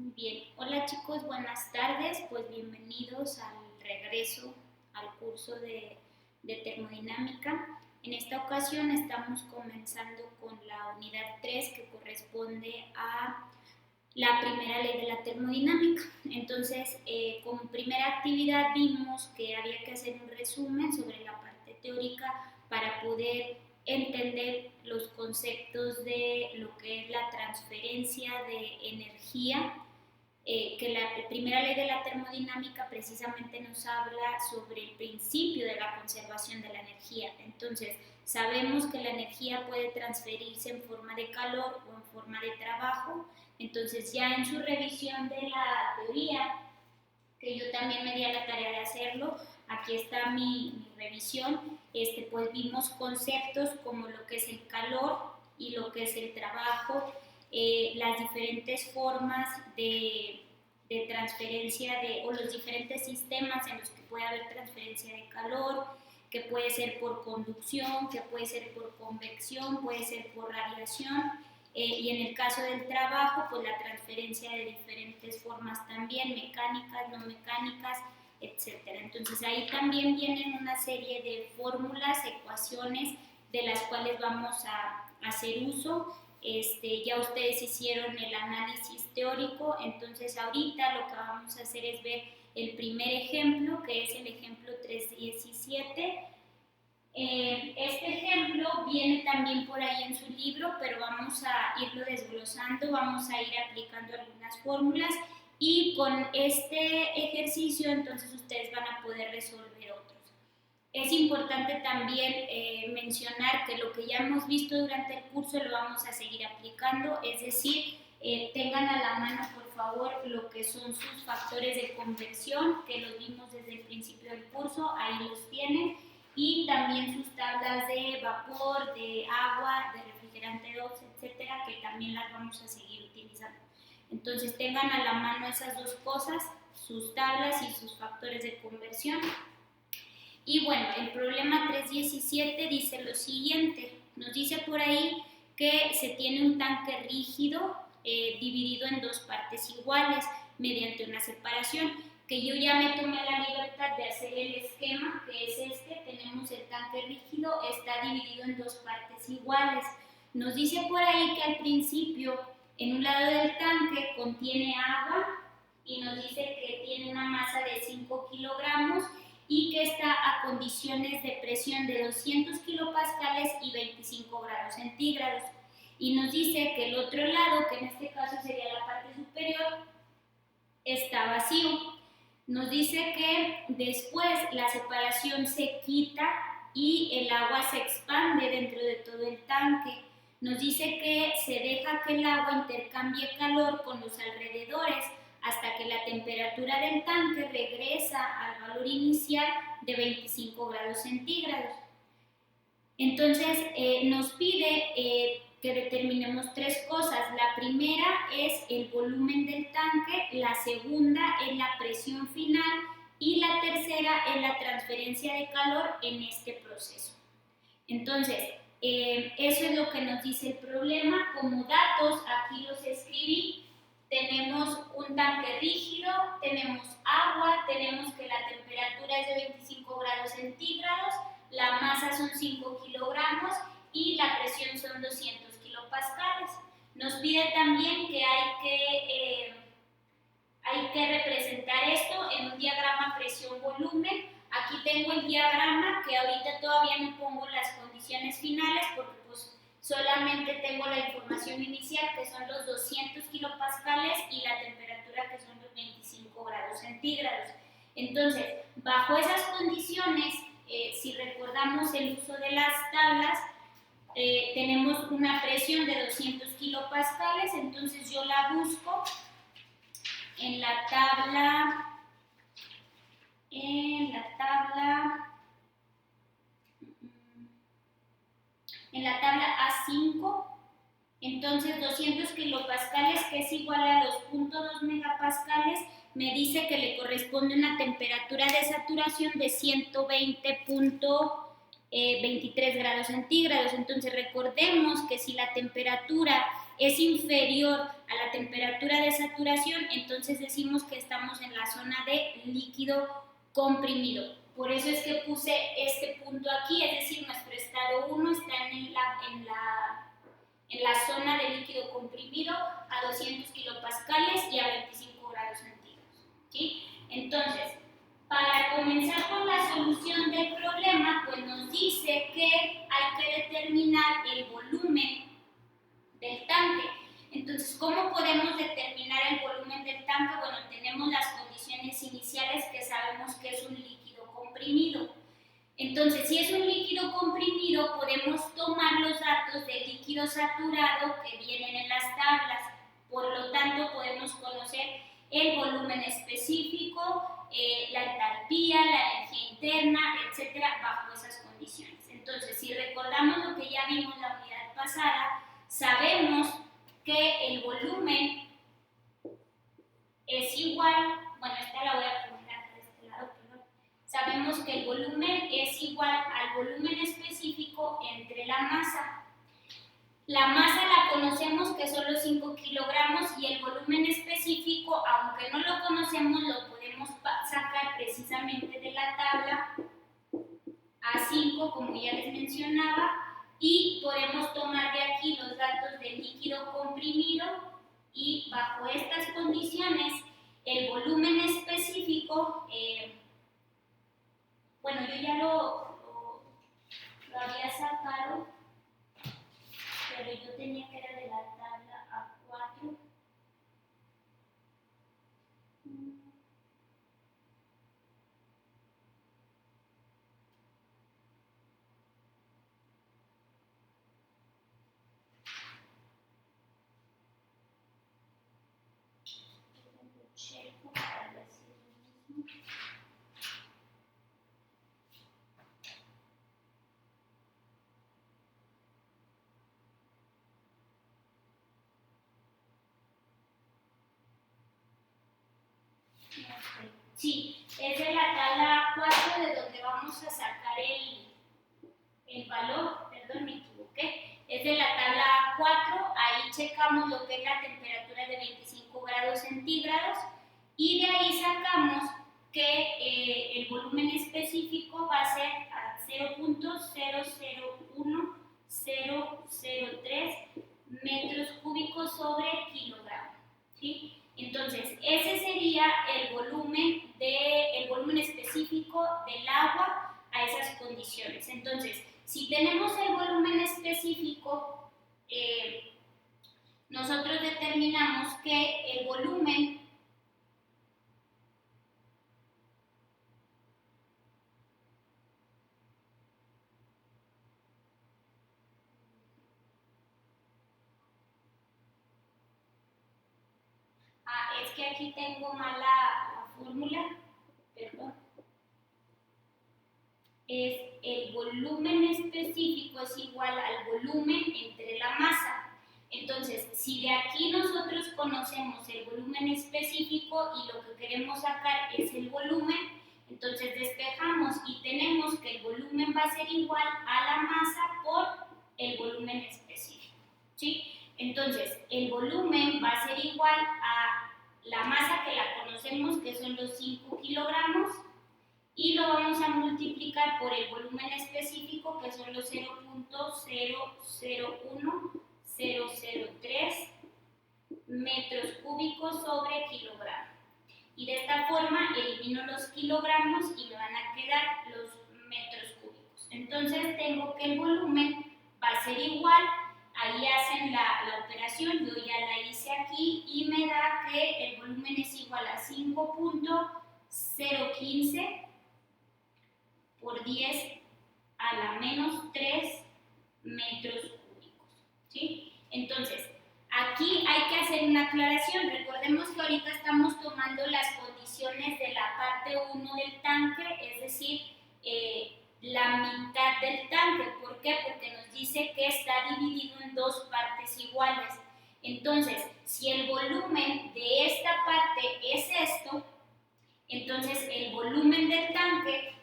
Muy bien, hola chicos, buenas tardes, pues bienvenidos al regreso al curso de termodinámica. En esta ocasión estamos comenzando con la unidad 3 que corresponde a la primera ley de la termodinámica. Entonces, como primera actividad vimos que había que hacer un resumen sobre la parte teórica para poder entender los conceptos de lo que es la transferencia de energía, que la primera ley de la termodinámica precisamente nos habla sobre el principio de la conservación de la energía. Entonces, sabemos que la energía puede transferirse en forma de calor o en forma de trabajo. Entonces, ya en su revisión de la teoría, que yo también me di a la tarea de hacerlo, aquí está mi revisión, pues vimos conceptos como lo que es el calor y lo que es el trabajo, las diferentes formas de transferencia o los diferentes sistemas en los que puede haber transferencia de calor, que puede ser por conducción, que puede ser por convección, puede ser por radiación, y en el caso del trabajo, pues la transferencia de diferentes formas también, mecánicas, no mecánicas, etcétera. Entonces ahí también vienen una serie de fórmulas, ecuaciones de las cuales vamos a hacer uso. Ya ustedes hicieron el análisis teórico, entonces ahorita lo que vamos a hacer es ver el primer ejemplo, que es el ejemplo 3.17. Este ejemplo viene también por ahí en su libro, pero vamos a irlo desglosando, vamos a ir aplicando algunas fórmulas y con este ejercicio entonces ustedes van a poder resolver otros. Es importante también mencionar que lo que ya hemos visto durante el curso lo vamos a seguir aplicando, es decir, tengan a la mano por favor lo que son sus factores de convección, que los vimos desde el principio del curso, ahí los tienen, y también sus tablas de vapor, de agua, de refrigerante 2, etcétera, que también las vamos a seguir utilizando. Entonces tengan a la mano esas dos cosas, sus tablas y sus factores de conversión. Y bueno, el problema 3.17 dice lo siguiente, nos dice por ahí que se tiene un tanque rígido dividido en dos partes iguales mediante una separación, que yo ya me tomé la libertad de hacer el esquema, que es tenemos el tanque rígido, está dividido en dos partes iguales. Nos dice por ahí que al principio, en un lado del tanque contiene agua y nos dice que tiene una masa de 5 kilogramos y que está a condiciones de presión de 200 kilopascales y 25 grados centígrados. Y nos dice que el otro lado, que en este caso sería la parte superior, está vacío. Nos dice que después la separación se quita y el agua se expande dentro de todo el tanque. Nos dice que se deja que el agua intercambie calor con los alrededores hasta que la temperatura del tanque regresa al valor inicial de 25 grados centígrados. Entonces nos pide que determinemos tres cosas. La primera es el volumen del tanque, la segunda es la presión final y la tercera es la transferencia de calor en este proceso. Entonces, eso es lo que nos dice el problema. Como datos, aquí los escribí. Tenemos un tanque rígido, tenemos agua, tenemos que la temperatura es de 25 grados centígrados, la masa son 5 kilogramos y la presión son 200 kilopascales. Nos pide también que hay que representar esto en un diagrama presión-volumen. Aquí tengo el diagrama, que ahorita todavía no pongo las condiciones finales porque pues solamente tengo la información inicial, que son los 200 kilopascales, y la temperatura, que son los 25 grados centígrados. Entonces, bajo esas condiciones, si recordamos el uso de las tablas, tenemos una presión de 200 kilopascales, entonces yo la busco en la tabla A5, entonces 200 kilopascales, que es igual a los 0.2 megapascales, me dice que le corresponde una temperatura de saturación de 120.23 grados centígrados. Entonces recordemos que si la temperatura es inferior a la temperatura de saturación, entonces decimos que estamos en la zona de líquido comprimido. Por eso es que puse este punto aquí, es decir, nuestro estado 1 está en la zona de líquido comprimido a 200 kilopascales y a 25 grados centígrados. ¿Sí? Entonces, para comenzar con la solución del problema, pues nos dice que hay que determinar el volumen del tanque. Entonces, ¿cómo podemos determinar el volumen del tanque? Bueno, tenemos las condiciones iniciales que sabemos que es un líquido comprimido. Entonces, si es un líquido comprimido, podemos tomar los datos del líquido saturado que vienen en las tablas. Por lo tanto, podemos conocer el volumen específico, la entalpía, la energía interna, etcétera, bajo esas condiciones. Entonces, si recordamos lo que ya vimos la unidad pasada, sabemos que el volumen es igual, bueno, esta la voy a poner de este lado, perdón. Sabemos que el volumen es igual al volumen específico entre la masa. La masa la conocemos que son los 5 kilogramos y el volumen específico, aunque no lo conocemos, lo podemos sacar precisamente de la tabla A5, como ya les mencionaba, y podemos tomar de aquí los datos del líquido comprimido y bajo estas condiciones el volumen específico, bueno, yo ya lo había sacado, pero yo tenía que era de la tabla A4. Checo para decir lo mismo. Sí, es de la tabla 4 de donde vamos a sacar el valor, perdón, me equivoqué, es de la tabla 4, ahí checamos lo que es la temperatura de 25 grados centígrados y de ahí sacamos que el volumen específico va a ser a 0.001003 metros cúbicos sobre kilogramo, ¿sí? Entonces, ese sería el volumen específico del agua a esas condiciones. Entonces, si tenemos el volumen específico, nosotros determinamos que el volumen es que aquí tengo mal la fórmula, perdón. Es el volumen específico es igual al volumen entre la masa. Entonces, si de aquí nosotros conocemos el volumen específico y lo que queremos sacar es el volumen, entonces despejamos y tenemos que el volumen va a ser igual a la masa por el volumen específico, ¿sí? Entonces, el volumen va a ser igual a la masa que la conocemos, que son los 5 kilogramos, y lo vamos a multiplicar por el volumen específico, que son los 0.001003 metros cúbicos sobre kilogramo. Y de esta forma elimino los kilogramos y me van a quedar los metros cúbicos. Entonces tengo que el volumen va a ser igual, ahí hacen la operación, yo ya la hice aquí y me da que el volumen es igual a 5.015 por 10 a la menos 3 metros cúbicos, ¿sí? Entonces, aquí hay que hacer una aclaración. Recordemos que ahorita estamos tomando las condiciones de la parte 1 del tanque, es decir, la mitad del tanque. ¿Por qué? Porque nos dice que está dividido en dos partes iguales. Entonces, si el volumen de esta parte es esto, entonces el volumen del tanque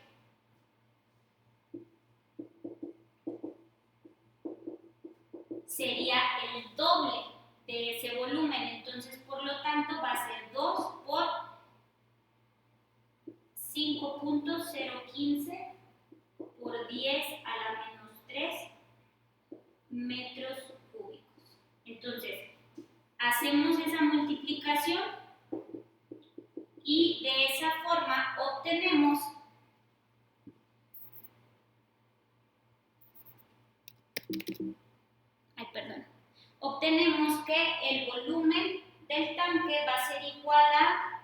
sería el doble 5.015 por 10 a la menos 3 metros cúbicos. Entonces, hacemos esa multiplicación y de esa forma obtenemos obtenemos que el volumen del tanque va a ser igual a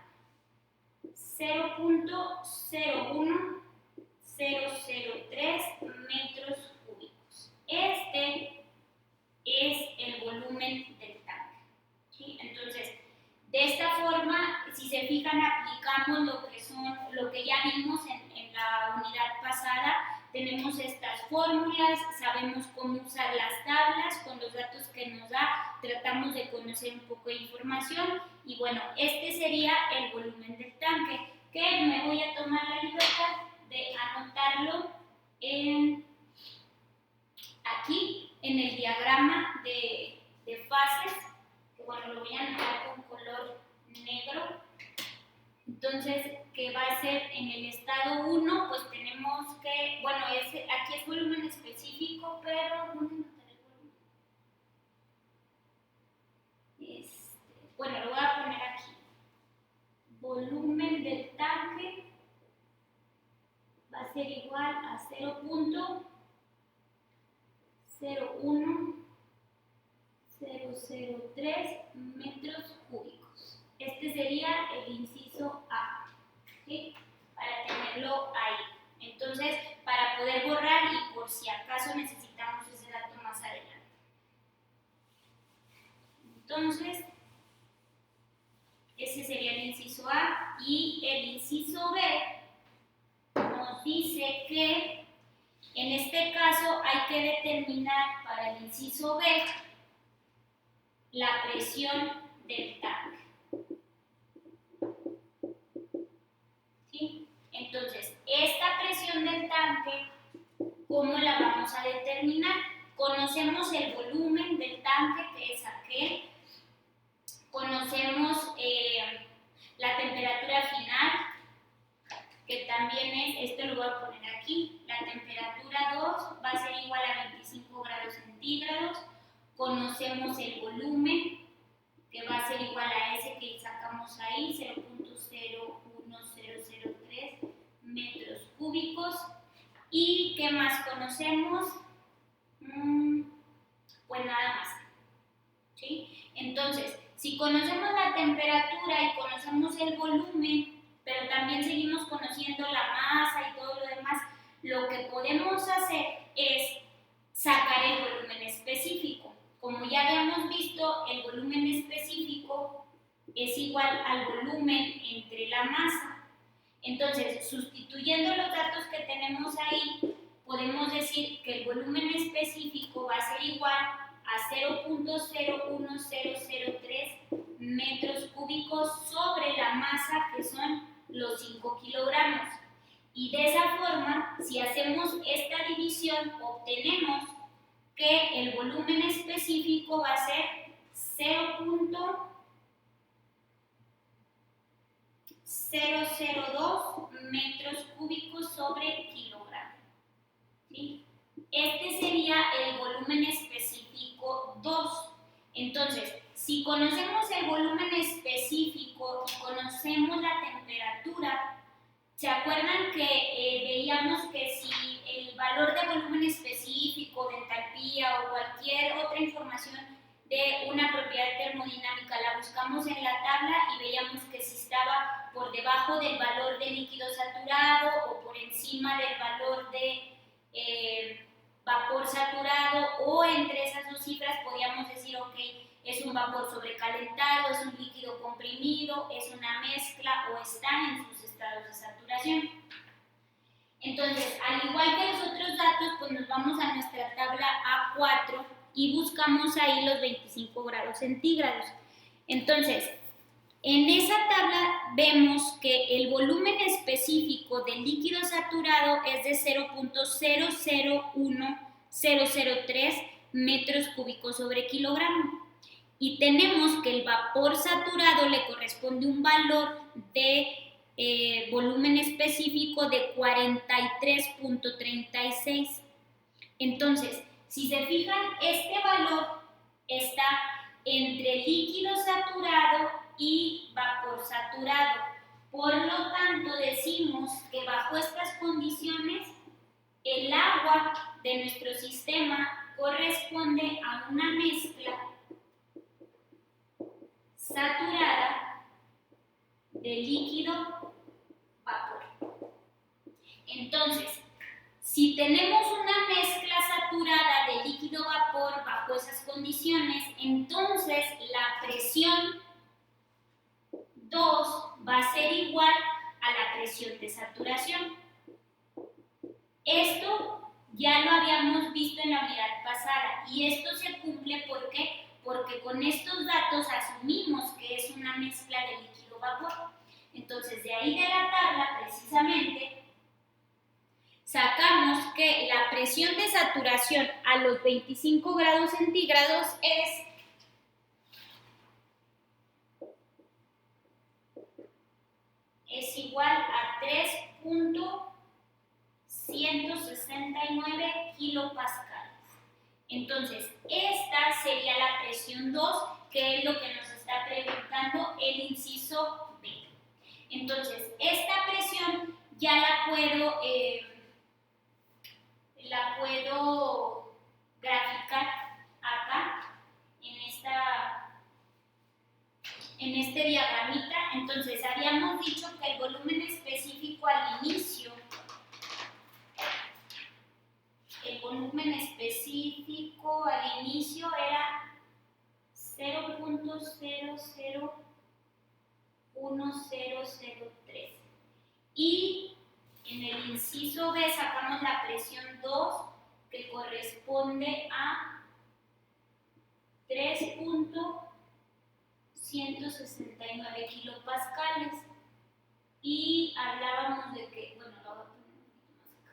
0.01003 metros cúbicos. Este es el volumen del tanque, ¿sí? Entonces, de esta forma, si se fijan, aplicamos lo que ya vimos en la unidad pasada. Tenemos estas fórmulas, sabemos cómo usar las tablas con los datos que nos da, tratamos de conocer un poco de información y bueno, este sería el volumen del tanque, que me voy a tomar la libertad de anotarlo aquí en el diagrama de fases, que bueno, lo voy a anotar con color negro. Entonces, ¿qué va a ser en el estado 1? Pues tenemos que, bueno, aquí es volumen específico, pero ¿dónde anotaré el volumen? Bueno, lo voy a poner aquí. Volumen del tanque va a ser igual a 0.01003 metros cúbicos. Este sería el inciso A, ¿sí? Para tenerlo ahí. Entonces, para poder borrar y por si acaso necesitamos ese dato más adelante. Entonces, ese sería el inciso A y el inciso B nos dice que en este caso hay que determinar para el inciso B la presión del tanque. ¿Sí? Entonces, esta presión del tanque, ¿cómo la vamos a determinar? Conocemos el volumen del tanque, que es aquel. Conocemos la temperatura final, que también es, esto lo voy a poner aquí, la temperatura 2 va a ser igual a 25 grados centígrados. Conocemos el volumen, que va a ser igual a ese que sacamos ahí, 0.01003 metros cúbicos. ¿Y qué más conocemos? Pues nada más, ¿sí? Entonces, si conocemos la temperatura y conocemos el volumen, pero también seguimos conociendo la masa y todo lo demás, lo que podemos hacer es sacar el volumen específico. Como ya habíamos visto, el volumen específico es igual al volumen entre la masa. Entonces, sustituyendo los datos que tenemos ahí, podemos decir que el volumen específico va a ser igual a 0.01003 metros cúbicos sobre la masa, que son los 5 kilogramos. Y de esa forma, si hacemos esta división, obtenemos que el volumen específico va a ser 0.002 metros cúbicos sobre kilogramo, ¿sí? Este sería el volumen específico 2. Entonces, si conocemos el volumen específico y conocemos la temperatura, ¿se acuerdan que veíamos que si el valor de volumen específico, de entalpía o cualquier otra información de una propiedad termodinámica la buscamos en la tabla y veíamos que si estaba por debajo del valor de líquido saturado o por encima del valor de vapor saturado o entre esas dos cifras podíamos decir, ok, es un vapor sobrecalentado, es un líquido comprimido, es una mezcla o está en sus estados de saturación? Entonces, al igual que los otros datos, pues nos vamos a nuestra tabla A4 y buscamos ahí los 25 grados centígrados. Entonces, en esa tabla vemos que el volumen específico del líquido saturado es de 0.001003 metros cúbicos sobre kilogramo. Y tenemos que el vapor saturado le corresponde un valor de volumen específico de 43.36. Entonces, si se fijan, este valor está entre líquido saturado y vapor saturado. Por lo tanto, decimos que bajo estas condiciones, el agua de nuestro sistema corresponde a una mezcla saturada de líquido vapor. Entonces, si tenemos una mezcla saturada de líquido vapor bajo esas condiciones, entonces la presión 2 va a ser igual a la presión de saturación. Esto ya lo habíamos visto en la unidad pasada y esto se cumple ¿por qué? Porque con estos datos asumimos que es una mezcla de líquido vapor. Entonces, de ahí de la tabla, precisamente, sacamos que la presión de saturación a los 25 grados centígrados es igual a 3.169 kilopascales. Entonces, esta sería la presión 2, que es lo que nos está preguntando el inciso B. Entonces, esta presión ya la puedo graficar acá en este diagramita. Entonces, habíamos dicho que el volumen específico al inicio, era 0.001003 y en el inciso B sacamos la presión 2, que corresponde a 3.169 kilopascales. Y hablábamos de que, bueno, lo voy a poner un poquito más acá.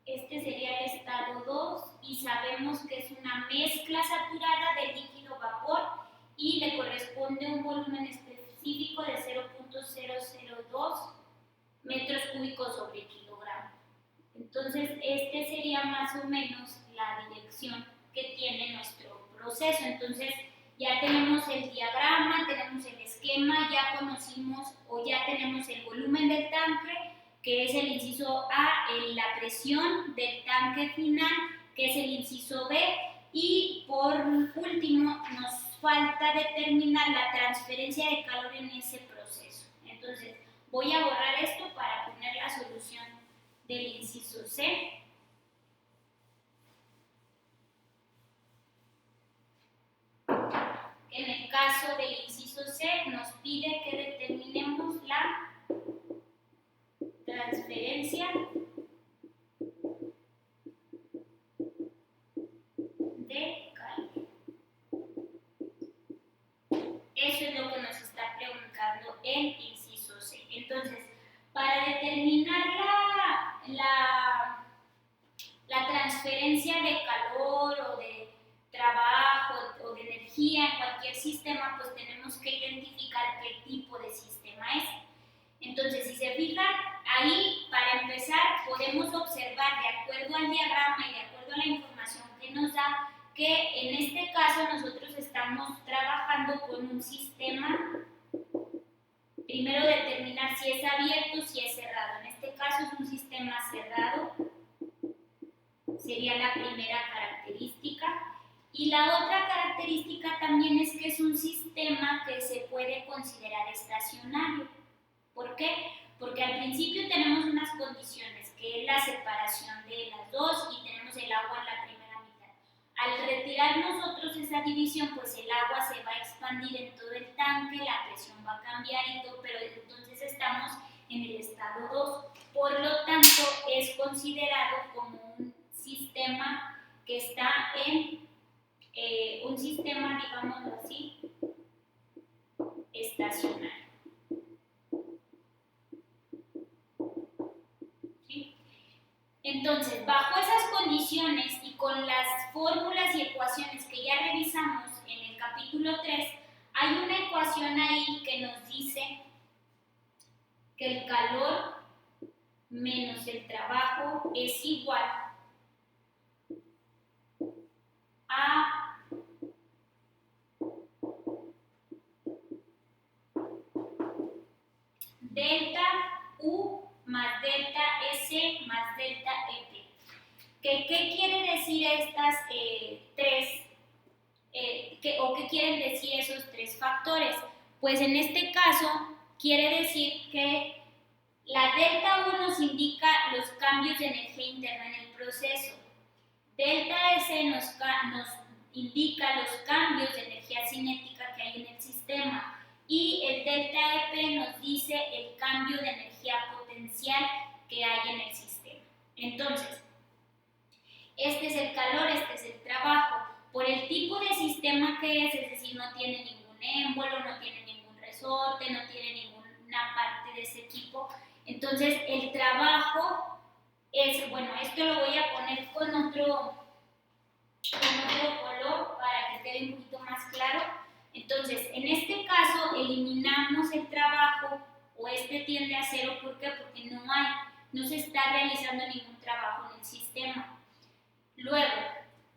Este sería el estado 2 y sabemos que es una mezcla saturada de líquido vapor y le corresponde un volumen específico de 0.002 metros cúbicos sobre kilogramo. Entonces, este sería más o menos la dirección que tiene nuestro proceso. Entonces, ya tenemos el diagrama, tenemos el esquema, ya conocimos o ya tenemos el volumen del tanque, que es el inciso A, la presión del tanque final, que es el inciso B, y por último nos falta determinar la transferencia de calor en ese proceso. Entonces, voy a borrar esto para poner la solución del inciso C. En el caso del inciso C nos pide que determinemos la transferencia de calor. Eso es lo que nos está preguntando el inciso C. Entonces, para determinar la transferencia de calor o de trabajo o de energía en cualquier sistema, pues tenemos que identificar qué tipo de sistema es. Entonces, si se fijan, ahí para empezar podemos observar de acuerdo al diagrama y de acuerdo a la información que nos da, que en este caso nosotros estamos trabajando con un sistema. Primero determinar si es abierto, si es cerrado. En este caso es un sistema cerrado, sería la primera característica. Y la otra característica también es que es un sistema que se puede considerar estacionario. ¿Por qué? Porque al principio tenemos unas condiciones, que es la separación de las dos y tenemos el agua en la primera mitad. Al retirar nosotros esa división, pues el agua se va a expandir en todo el tanque, la presión va a cambiar y todo, pero entonces estamos en el estado 2. Por lo tanto, es considerado como un sistema que está en un sistema, digámoslo así, estacionario. ¿Sí? Entonces, bajo esas condiciones y con las fórmulas y ecuaciones que ya revisamos en el capítulo 3, hay una ecuación ahí que nos dice que el calor menos el trabajo es igual a delta U más delta S más delta EP. ¿Qué quiere decir estas qué quieren decir esos tres factores? Pues en este caso quiere decir que la delta U nos indica los cambios de energía interna en el proceso. Delta S nos indica los cambios de energía cinética que hay en el sistema. Y el delta EP nos dice el cambio de energía potencial que hay en el sistema. Entonces, este es el calor, este es el trabajo. Por el tipo de sistema que es decir, no tiene ningún émbolo, no tiene ningún resorte, no tiene ninguna parte de ese tipo. Entonces, el trabajo es, bueno, esto lo voy a poner con otro color para que quede un poquito más claro. Entonces, en este caso, eliminamos el trabajo, o este tiende a cero. ¿Por qué? Porque no se está realizando ningún trabajo en el sistema. Luego,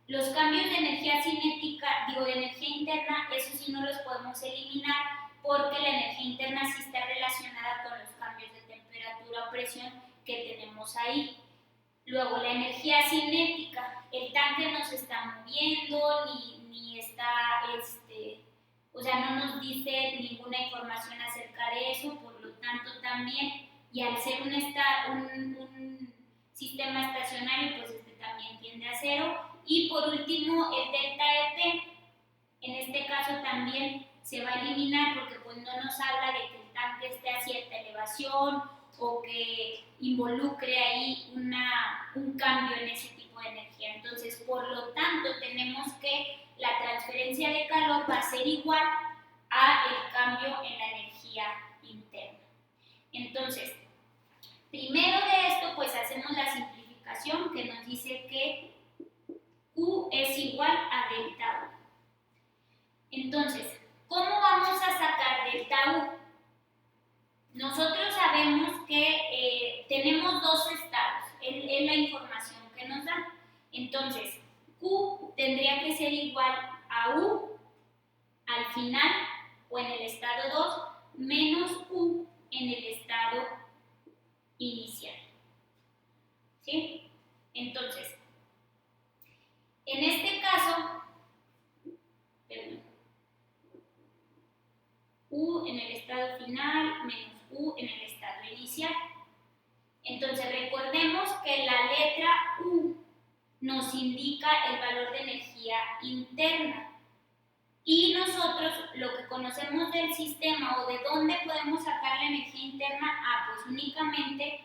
los cambios de energía cinética, de energía interna, eso sí no los podemos eliminar porque la energía interna sí está relacionada con los cambios de temperatura o presión que tenemos ahí. Luego, la energía cinética, el tanque no se está moviendo, ni está, o sea, no nos dice ninguna información acerca de eso, por lo tanto también, y al ser un sistema estacionario, pues también tiende a cero. Y por último, el delta EP, en este caso también se va a eliminar porque pues no nos habla de que el tanque esté a cierta elevación o que involucre ahí un cambio en ese tipo de energía. Entonces, por lo tanto, tenemos que la transferencia de calor va a ser igual a el cambio en la energía interna. Entonces, primero de esto, pues hacemos la simplificación que nos dice que Q es igual a delta U. Entonces, ¿cómo vamos a sacar delta U? Nosotros sabemos que tenemos dos estados, es la información que nos da. Entonces, Q tendría que ser igual a U al final o en el estado 2 menos U en el estado inicial. ¿Sí? Entonces, en este caso, U en el estado final menos U en el estado inicial. Entonces, recordemos que la letra U nos indica el valor de energía interna. Y nosotros lo que conocemos del sistema o de dónde podemos sacar la energía interna, pues únicamente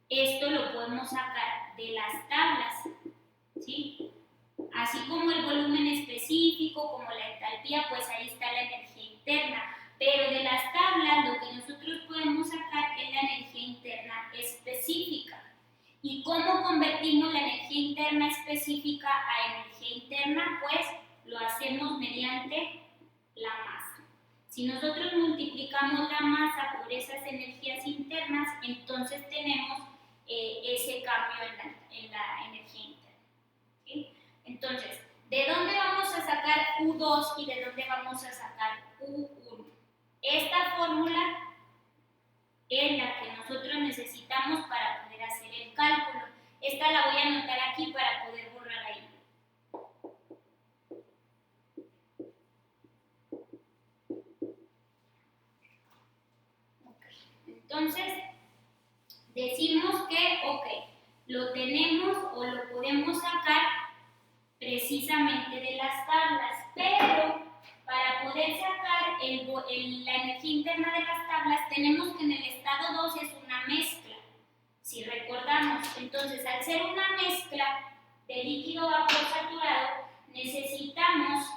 esto lo podemos sacar de las tablas, ¿sí? Así como el volumen específico, como la entalpía, pues ahí está la energía interna. Pero de las tablas lo que nosotros podemos sacar es la energía interna específica. ¿Y cómo convertimos la energía interna específica a energía interna? Pues lo hacemos mediante la masa. Si nosotros multiplicamos la masa por esas energías internas, entonces tenemos ese cambio en la energía interna. ¿Sí? Entonces, ¿de dónde vamos a sacar U2 y de dónde vamos a sacar U1? Esta fórmula es la que nosotros necesitamos para poder hacer el cálculo. Esta la voy a anotar aquí para poder borrar ahí. Entonces, decimos que, lo tenemos o lo podemos sacar precisamente de las tablas, pero para poder sacar la energía interna de las tablas, tenemos que en el estado 2 es una mezcla, si recordamos. Entonces, al ser una mezcla de líquido vapor saturado, necesitamos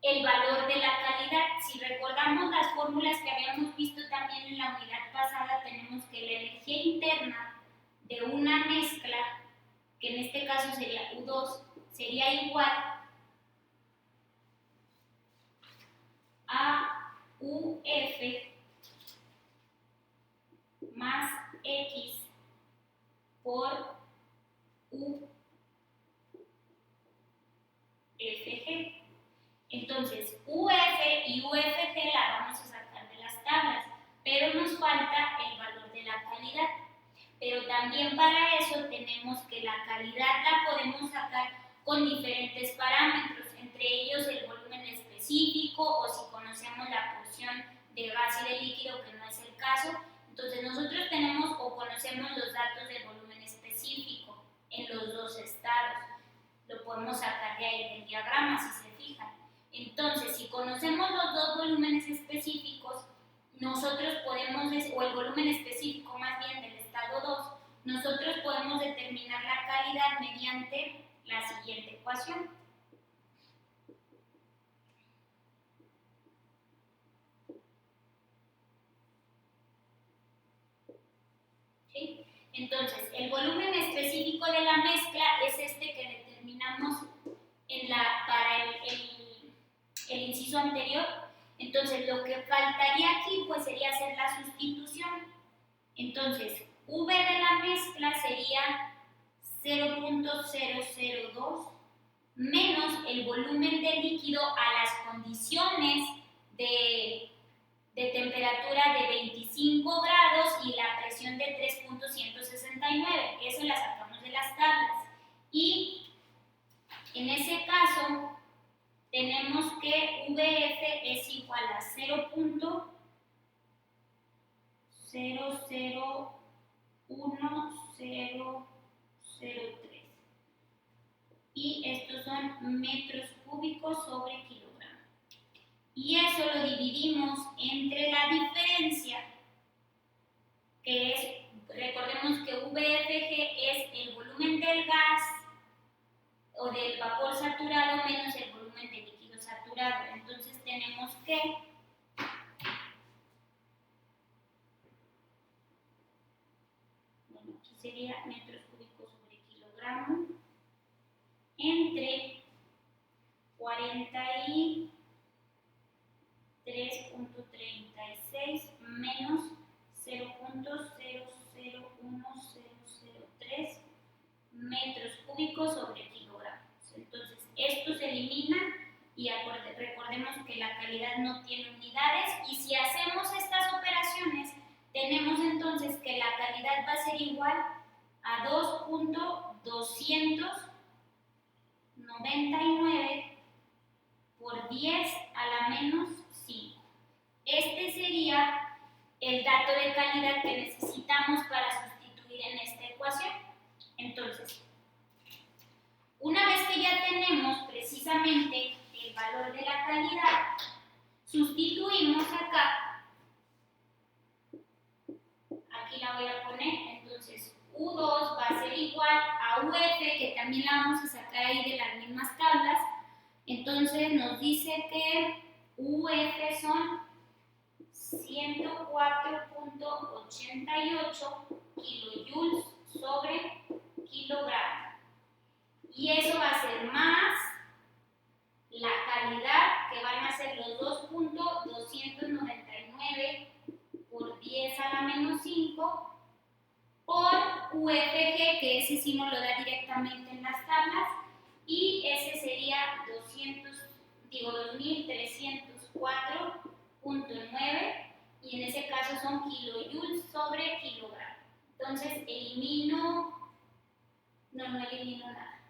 el valor de la calidad. Si recordamos las fórmulas que habíamos visto también en la unidad pasada, tenemos que la energía interna de una mezcla, que en este caso sería U2, sería igual a UF Entonces, UF y UFG la vamos a sacar de las tablas, pero nos falta el valor de la calidad. Pero también para eso tenemos que la calidad la podemos sacar con diferentes parámetros, entre ellos el volumen específico o si conocemos la porción de gas y de líquido, que no es el caso. Entonces nosotros tenemos o conocemos los datos del volumen específico en los dos estados. Lo podemos sacar de ahí del diagrama si se fijan. Entonces, si conocemos los dos volúmenes específicos, nosotros podemos, o el volumen específico más bien del estado 2, nosotros podemos determinar la calidad mediante la siguiente ecuación. ¿Sí? Entonces, el volumen específico de la mezcla es este que determinamos para el inciso anterior. Entonces, lo que faltaría aquí pues sería hacer la sustitución. Entonces, V de la mezcla sería 0.002 menos el volumen de líquido a las condiciones de temperatura de 25 grados y la presión de 3.169. Eso la sacamos de las tablas. Y en ese caso, tenemos que VF es igual a 0.00103. Y estos son metros cúbicos sobre kilogramo. Y eso lo dividimos entre la diferencia, que es, recordemos que VFG es el volumen del gas o del vapor saturado menos el volumen del líquido saturado. Entonces tenemos que aquí sería metros cúbicos sobre kilogramo entre 43.36 menos 0.001003 metros cúbicos sobre kilogramos. Entonces, esto se elimina y recordemos que la calidad no tiene unidades, y si hacemos estas operaciones, tenemos entonces que la calidad va a ser igual a 2.299 por 10 a la menos 5. Este sería el dato de calidad que necesitamos para sustituir en esta ecuación. Entonces, una vez que ya tenemos precisamente el valor de la calidad, sustituimos acá. Aquí la voy a poner. Entonces, U2 va a ser igual a UF, que también la vamos a sacar ahí de las mismas tablas. Entonces, nos dice que UF son 104.88 kilojoules sobre kilogramo. Y eso va a ser más la calidad, que van a ser los 2.299 por 10 a la menos 5, por UFG, que ese sí nos lo da directamente en las tablas, y ese sería 2304.9, y en ese caso son kilojoules sobre kilogramo. Entonces elimino, no elimino nada.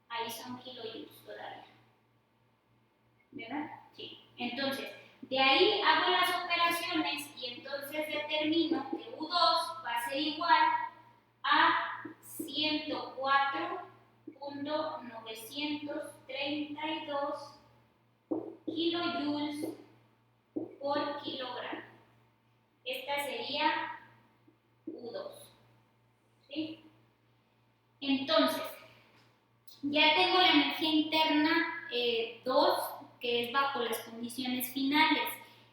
Ahí son kilojoules todavía, ¿verdad? Sí. Entonces, de ahí hago las operaciones y entonces determino que U2 va a ser igual a 104.932 kilojoules por kilogramo. Esta sería U2. ¿Sí? Entonces, ya tengo la energía interna 2, que es bajo las condiciones finales,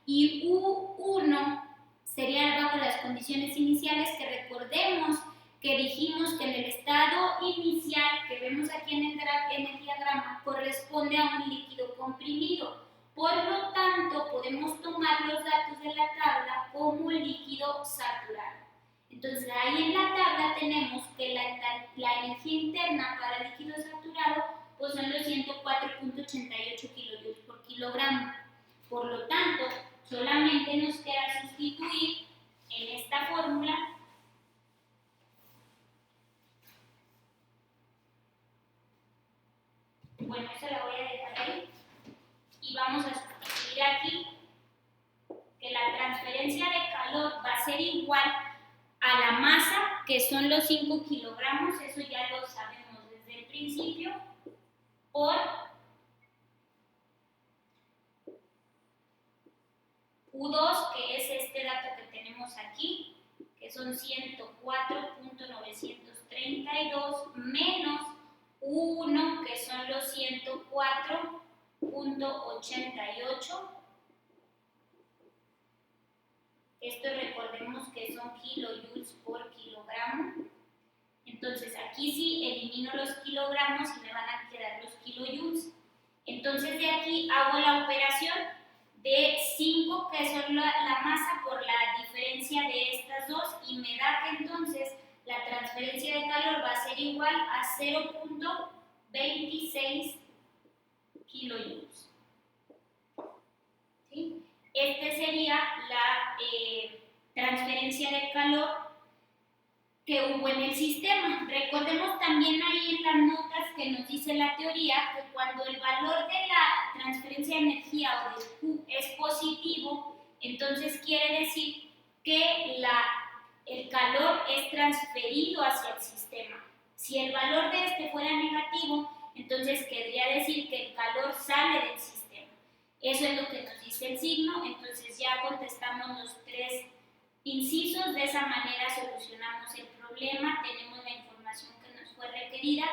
y U1 sería bajo las condiciones iniciales, que recordemos que dijimos que en el estado inicial que vemos aquí en el diagrama corresponde a un líquido comprimido. Por lo tanto, podemos tomar los datos de la tabla como líquido saturado. Entonces, ahí en la tabla tenemos que la energía interna para el líquido saturado pues son los 104.88 kilojoules por kilogramo. Por lo tanto, solamente nos queda sustituir en esta fórmula bueno, esa la voy a dejar ahí y vamos a sustituir aquí que la transferencia de calor va a ser igual a la masa, que son los 5 kilogramos, eso ya lo sabemos desde el principio, por U2, que es este dato que tenemos aquí, que son 104.932, menos U1, que son los 104.88. Esto recordemos que son kilojoules por kilogramo. Entonces aquí sí elimino los kilogramos y me van a quedar los kilojoules. Entonces de aquí hago la operación de 5, que son la masa, por la diferencia de estas dos, y me da que entonces la transferencia de calor va a ser igual a 0.26 kilojoules. ¿Sí? Este sería la transferencia de calor que hubo en el sistema. Recordemos también ahí en las notas que nos dice la teoría que cuando el valor de la transferencia de energía o de Q es positivo, entonces quiere decir que el calor es transferido hacia el sistema. Si el valor de este fuera negativo, entonces querría decir que el calor sale del sistema. Eso es lo que nos dice el signo. Entonces ya contestamos los 3 incisos, de esa manera solucionamos el problema, tenemos la información que nos fue requerida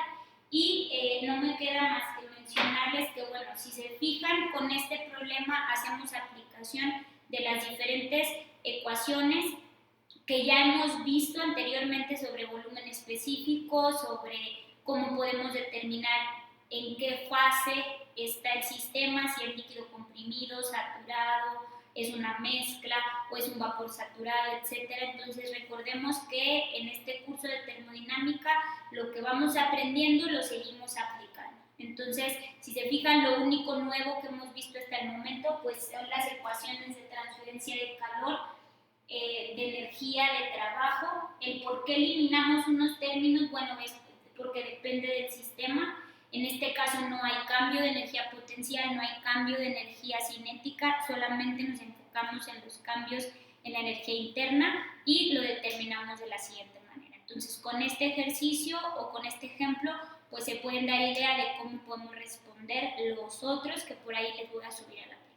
y no me queda más que mencionarles que, bueno, si se fijan, con este problema hacemos aplicación de las diferentes ecuaciones que ya hemos visto anteriormente sobre volumen específico, sobre cómo podemos determinar en qué fase está el sistema, si es líquido comprimido, saturado, es una mezcla o es un vapor saturado, etcétera. Entonces recordemos que en este curso de termodinámica lo que vamos aprendiendo lo seguimos aplicando. Entonces, si se fijan, lo único nuevo que hemos visto hasta el momento pues son las ecuaciones de transferencia de calor, de energía, de trabajo. El por qué eliminamos unos términos, bueno, es porque depende del sistema. En este caso no hay cambio de energía potencial, no hay cambio de energía cinética, solamente nos enfocamos en los cambios en la energía interna y lo determinamos de la siguiente manera. Entonces, con este ejercicio o con este ejemplo, pues se pueden dar idea de cómo podemos responder los otros que por ahí les voy a subir a la pantalla.